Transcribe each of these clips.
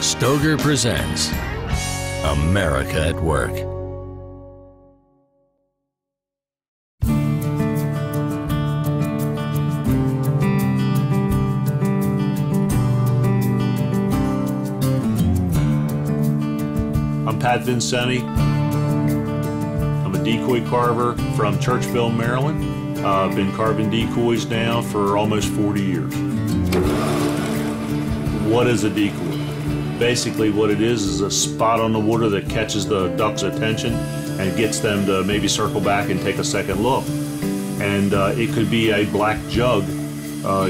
Stoger presents America at Work. I'm Pat Vincenti. I'm a decoy carver from Churchville, Maryland. I've been carving decoys now for almost 40 years. What is a decoy? Basically what it is a spot on the water that catches the duck's attention and gets them to maybe circle back and take a second look. And it could be a black jug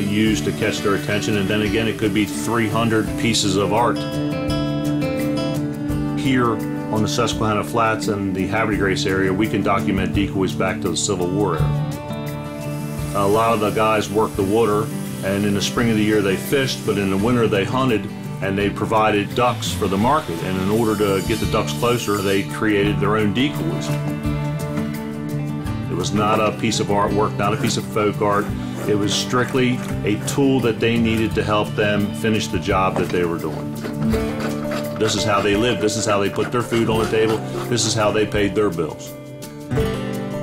used to catch their attention, and then again it could be 300 pieces of art. Here on the Susquehanna Flats and the Havre de Grace area, we can document decoys back to the Civil War era. A lot of the guys worked the water, and in the spring of the year they fished, but in the winter they hunted, and they provided ducks for the market. And in order to get the ducks closer, they created their own decoys. It was not a piece of artwork, not a piece of folk art. It was strictly a tool that they needed to help them finish the job that they were doing. This is how they lived. This is how they put their food on the table. This is how they paid their bills.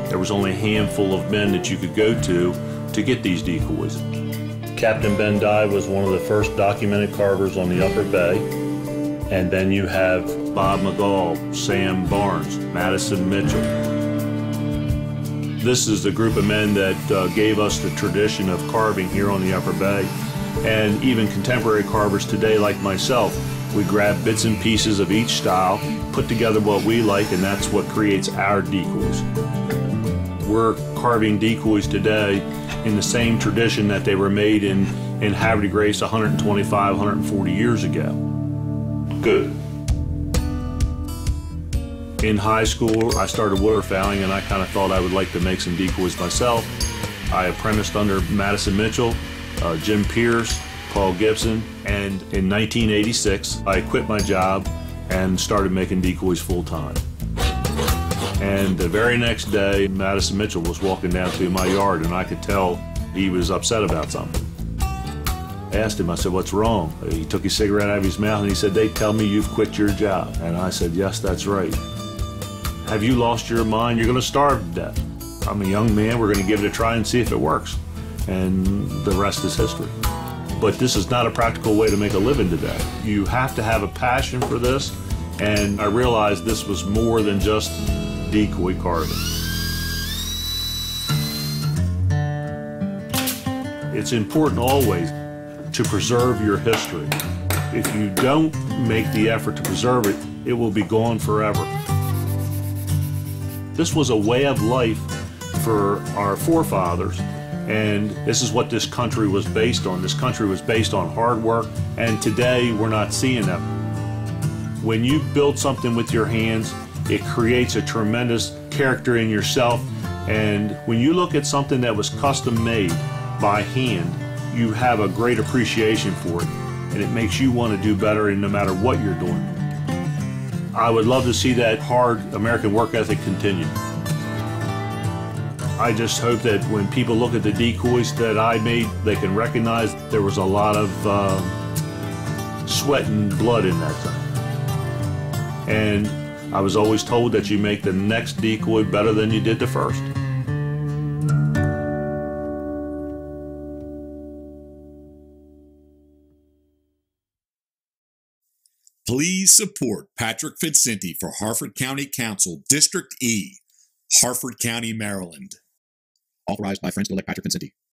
There was only a handful of men that you could go to get these decoys. Captain Ben Dye was one of the first documented carvers on the Upper Bay. And then you have Bob McGall, Sam Barnes, Madison Mitchell. This is the group of men that gave us the tradition of carving here on the Upper Bay. And even contemporary carvers today, like myself, we grab bits and pieces of each style, put together what we like, and that's what creates our decoys. We're carving decoys today in the same tradition that they were made in Havre de Grace 125, 140 years ago. Good. In high school, I started waterfowling, and I kind of thought I would like to make some decoys myself. I apprenticed under Madison Mitchell, Jim Pierce, Paul Gibson, and in 1986, I quit my job and started making decoys full-time. And the very next day, Madison Mitchell was walking down through my yard, and I could tell he was upset about something. I asked him, I said, "What's wrong?" He took his cigarette out of his mouth and he said, "They tell me you've quit your job." And I said, "Yes, that's right." "Have you lost your mind? You're going to starve to death." "I'm a young man. We're going to give it a try and see if it works." And the rest is history. But this is not a practical way to make a living today. You have to have a passion for this, and I realized this was more than just decoy carving. It's important always to preserve your history. If you don't make the effort to preserve it, it will be gone forever. This was a way of life for our forefathers, and this is what this country was based on. This country was based on hard work, and today we're not seeing that. When you build something with your hands, it creates a tremendous character in yourself, and when you look at something that was custom made by hand, you have a great appreciation for it, and it makes you want to do better no matter what you're doing. I would love to see that hard American work ethic continue. I just hope that when people look at the decoys that I made, they can recognize there was a lot of sweat and blood in that thing. And I was always told that you make the next decoy better than you did the first. Please support Patrick Vincenti for Harford County Council, District E, Harford County, Maryland. Authorized by Friends to elect Patrick Vincenti.